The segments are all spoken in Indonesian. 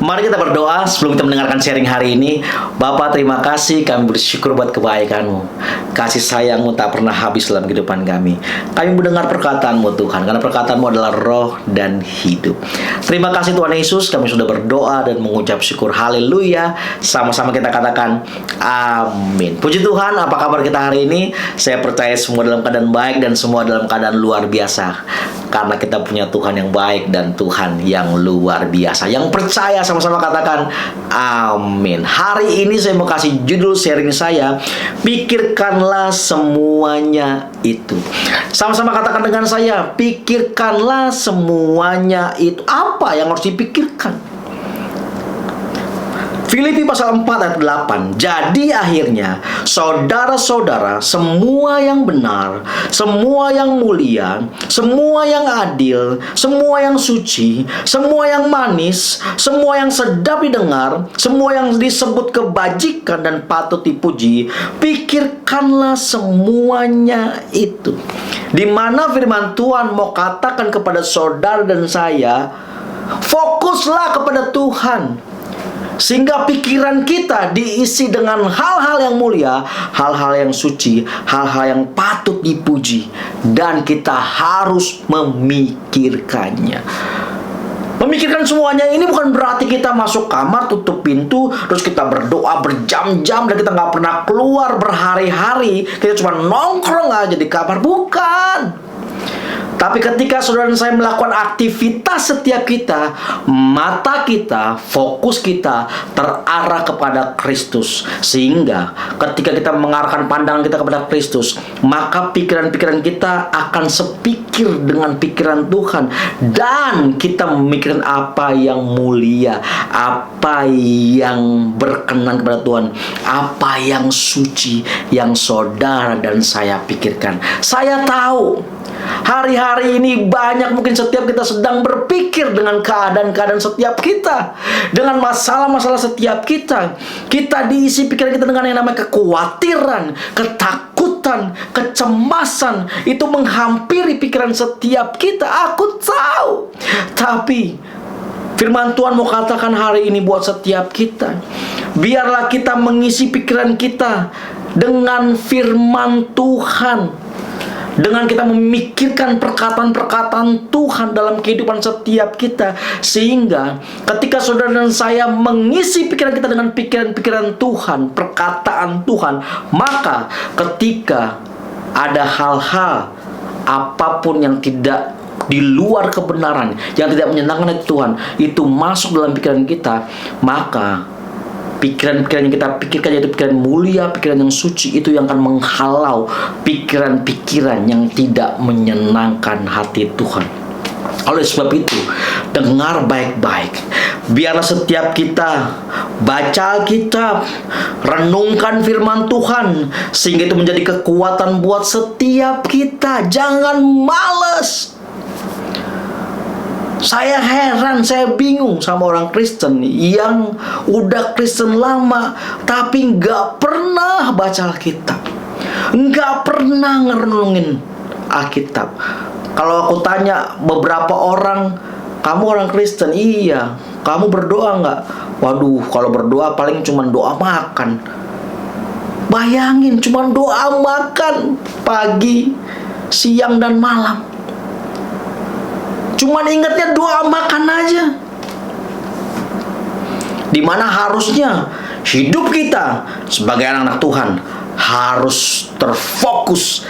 Mari kita berdoa sebelum kita mendengarkan sharing hari ini. Bapa, terima kasih, kami bersyukur buat kebaikan-Mu. Kasih sayang-Mu tak pernah habis dalam kehidupan kami. Kami mendengar perkataan-Mu Tuhan, karena perkataan-Mu adalah roh dan hidup. Terima kasih Tuhan Yesus, kami sudah berdoa dan mengucap syukur. Haleluya. Sama-sama kita katakan amin. Puji Tuhan, apa kabar kita hari ini? Saya percaya semua dalam keadaan baik dan semua dalam keadaan luar biasa. Karena kita punya Tuhan yang baik dan Tuhan yang luar biasa. Yang percaya sama-sama katakan amin. Hari ini saya mau kasih judul sharing saya, pikirkanlah semuanya itu. Sama-sama katakan dengan saya, pikirkanlah semuanya itu. Apa yang harus dipikirkan? Filipi pasal 4 ayat 8. Jadi akhirnya, saudara-saudara, semua yang benar, semua yang mulia, semua yang adil, semua yang suci, semua yang manis, semua yang sedap didengar, semua yang disebut kebajikan dan patut dipuji, pikirkanlah semuanya itu. Di mana firman Tuhan mau katakan kepada saudara dan saya, fokuslah kepada Tuhan. Sehingga pikiran kita diisi dengan hal-hal yang mulia, hal-hal yang suci, hal-hal yang patut dipuji. Dan kita harus memikirkannya. Memikirkan semuanya ini bukan berarti kita masuk kamar, tutup pintu, terus kita berdoa berjam-jam dan kita nggak pernah keluar berhari-hari. Kita cuma nongkrong aja di kamar. Bukan. Tapi ketika saudara dan saya melakukan aktivitas setiap kita, mata kita, fokus kita terarah kepada Kristus. Sehingga ketika kita mengarahkan pandangan kita kepada Kristus, maka pikiran-pikiran kita akan sepikir dengan pikiran Tuhan. Dan kita memikirkan apa yang mulia, apa yang berkenan kepada Tuhan, apa yang suci, yang saudara dan saya pikirkan. Saya tahu hari-hari ini banyak mungkin setiap kita sedang berpikir dengan keadaan-keadaan setiap kita, dengan masalah-masalah setiap kita. Kita diisi pikiran kita dengan yang namanya kekhawatiran, ketakutan, kecemasan. Itu menghampiri pikiran setiap kita. Aku tahu. Tapi firman Tuhan mau katakan hari ini buat setiap kita, biarlah kita mengisi pikiran kita dengan firman Tuhan. Dengan kita memikirkan perkataan-perkataan Tuhan dalam kehidupan setiap kita. Sehingga ketika saudara dan saya mengisi pikiran kita dengan pikiran-pikiran Tuhan, perkataan Tuhan, maka ketika ada hal-hal apapun yang tidak di luar kebenaran, yang tidak menyenangkan hati Tuhan, itu masuk dalam pikiran kita, maka pikiran-pikiran yang kita pikirkan, yaitu pikiran mulia, pikiran yang suci, itu yang akan menghalau pikiran-pikiran yang tidak menyenangkan hati Tuhan. Oleh sebab itu, dengar baik-baik. Biarlah setiap kita baca Alkitab, renungkan firman Tuhan, sehingga itu menjadi kekuatan buat setiap kita. Jangan malas. Saya heran, saya bingung sama orang Kristen yang udah Kristen lama tapi nggak pernah baca Alkitab, nggak pernah ngerenungin Alkitab. Kalau aku tanya beberapa orang, kamu orang Kristen? Iya. Kamu berdoa nggak? Waduh, kalau berdoa paling cuma doa makan. Bayangin, cuma doa makan pagi, siang, dan malam. Cuman ingatnya doa makan aja. Dimana harusnya hidup kita sebagai anak-anak Tuhan harus terfokus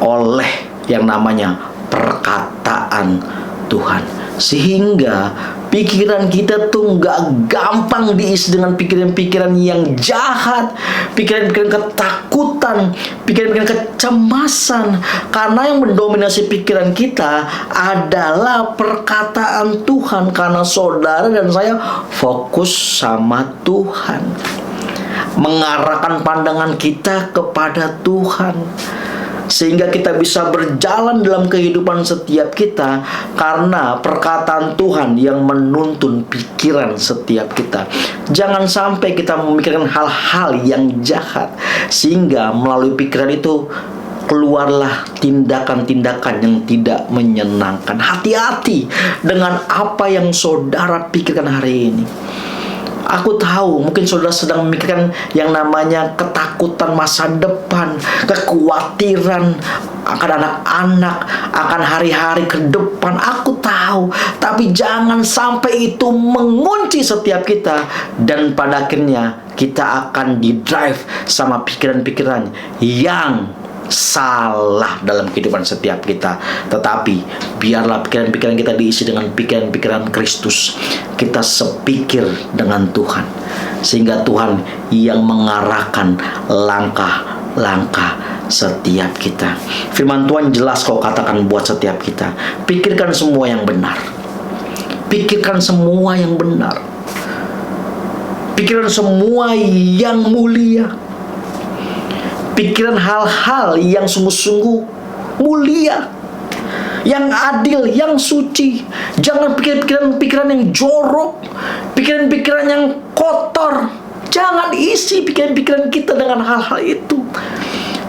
oleh yang namanya perkataan Tuhan. Sehingga pikiran kita tuh nggak gampang diisi dengan pikiran-pikiran yang jahat, pikiran-pikiran ketakutan, pikiran-pikiran kecemasan. Karena yang mendominasi pikiran kita adalah perkataan Tuhan. Karena saudara dan saya fokus sama Tuhan, mengarahkan pandangan kita kepada Tuhan. Sehingga kita bisa berjalan dalam kehidupan setiap kita karena perkataan Tuhan yang menuntun pikiran setiap kita. Jangan sampai kita memikirkan hal-hal yang jahat, sehingga melalui pikiran itu keluarlah tindakan-tindakan yang tidak menyenangkan. Hati-hati dengan apa yang saudara pikirkan hari ini. Aku tahu mungkin saudara sedang memikirkan yang namanya ketakutan masa depan, kekhawatiran akan anak-anak, akan hari-hari ke depan. Aku tahu, tapi jangan sampai itu mengunci setiap kita, dan pada akhirnya kita akan didrive sama pikiran-pikiran yang salah dalam kehidupan setiap kita. Tetapi biarlah pikiran-pikiran kita diisi dengan pikiran-pikiran Kristus. Kita sepikir dengan Tuhan, sehingga Tuhan yang mengarahkan langkah-langkah setiap kita. Firman Tuhan jelas kau katakan buat setiap kita, pikirkan semua yang benar. Pikirkan semua yang benar. Pikirkan semua yang mulia. Pikiran hal-hal yang sungguh-sungguh mulia, yang adil, yang suci. Jangan pikiran-pikiran yang jorok, pikiran-pikiran yang kotor. Jangan isi pikiran-pikiran kita dengan hal-hal itu.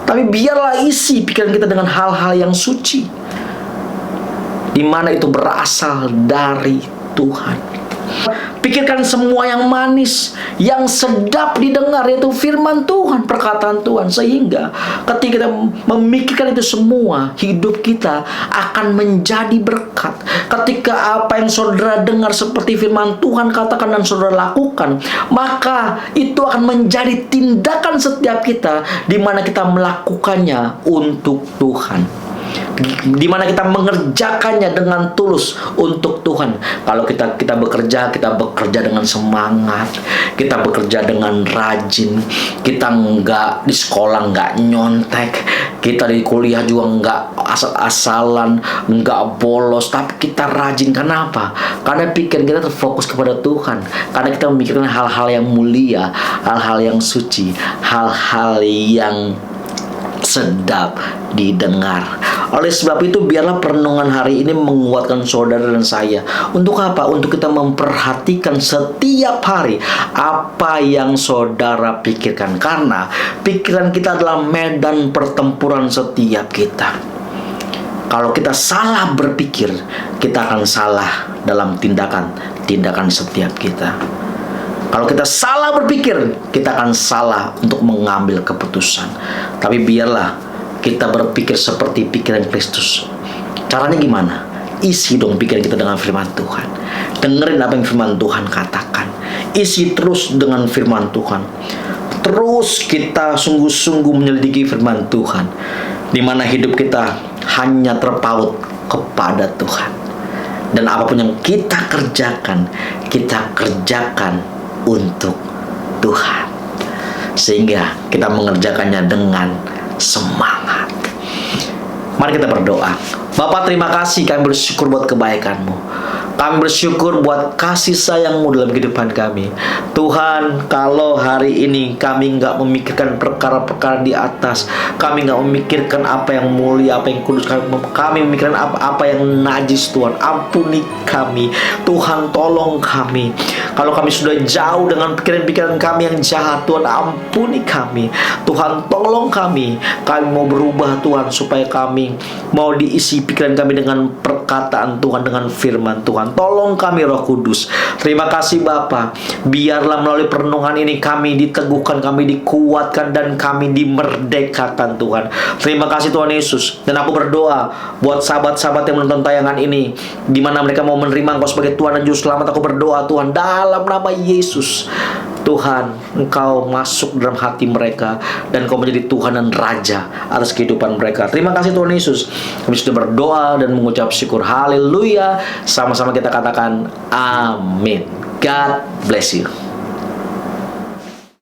Tapi biarlah isi pikiran kita dengan hal-hal yang suci, di mana itu berasal dari Tuhan. Pikirkan semua yang manis, yang sedap didengar, yaitu firman Tuhan, perkataan Tuhan. Sehingga ketika kita memikirkan itu semua, hidup kita akan menjadi berkat. Ketika apa yang saudara dengar seperti firman Tuhan katakan dan saudara lakukan, maka itu akan menjadi tindakan setiap kita, di mana kita melakukannya untuk Tuhan, di mana kita mengerjakannya dengan tulus untuk Tuhan. Kalau kita bekerja dengan semangat, kita bekerja dengan rajin, kita nggak di sekolah nggak nyontek, kita di kuliah juga nggak asal-asalan, nggak bolos, tapi kita rajin. Kenapa? Karena pikiran kita terfokus kepada Tuhan, karena kita memikirkan hal-hal yang mulia, hal-hal yang suci, hal-hal yang sedap didengar. Oleh sebab itu, biarlah perenungan hari ini menguatkan saudara dan saya. Untuk apa? Untuk kita memperhatikan setiap hari apa yang saudara pikirkan. Karena pikiran kita adalah medan pertempuran setiap kita. Kalau kita salah berpikir, kita akan salah dalam tindakan setiap kita. Kalau kita salah berpikir, kita akan salah untuk mengambil keputusan. Tapi biarlah kita berpikir seperti pikiran Kristus. Caranya gimana? Isi dong pikiran kita dengan firman Tuhan. Dengerin apa yang firman Tuhan katakan. Isi terus dengan firman Tuhan. Terus kita sungguh-sungguh menyelidiki firman Tuhan, di mana hidup kita hanya terpaut kepada Tuhan. Dan apapun yang kita kerjakan untuk Tuhan, sehingga kita mengerjakannya dengan semangat. Mari kita berdoa. Bapa, terima kasih, kami bersyukur buat kebaikan-Mu. Kami bersyukur buat kasih sayang-Mu dalam kehidupan kami. Tuhan, kalau hari ini kami nggak memikirkan perkara-perkara di atas, kami nggak memikirkan apa yang mulia, apa yang kudus, kami memikirkan apa yang najis, Tuhan, ampuni kami. Tuhan, tolong kami. Kalau kami sudah jauh dengan pikiran-pikiran kami yang jahat, Tuhan, ampuni kami. Tuhan, tolong kami. Kami mau berubah, Tuhan, supaya kami mau diisi pikiran kami dengan perkataan Tuhan, dengan firman Tuhan. Tolong kami, Roh Kudus. Terima kasih Bapa. Biarlah melalui perenungan ini kami diteguhkan, kami dikuatkan, dan kami dimerdekakan, Tuhan. Terima kasih Tuhan Yesus. Dan aku berdoa buat sahabat-sahabat yang menonton tayangan ini, di mana mereka mau menerima Engkau sebagai Tuhan dan Juru Selamat. Aku berdoa Tuhan, dalam nama Yesus, Tuhan, Engkau masuk dalam hati mereka, dan Engkau menjadi Tuhan dan Raja atas kehidupan mereka. Terima kasih Tuhan Yesus. Kami sudah berdoa dan mengucap syukur. Haleluya. Sama-sama kita katakan amin. God bless you.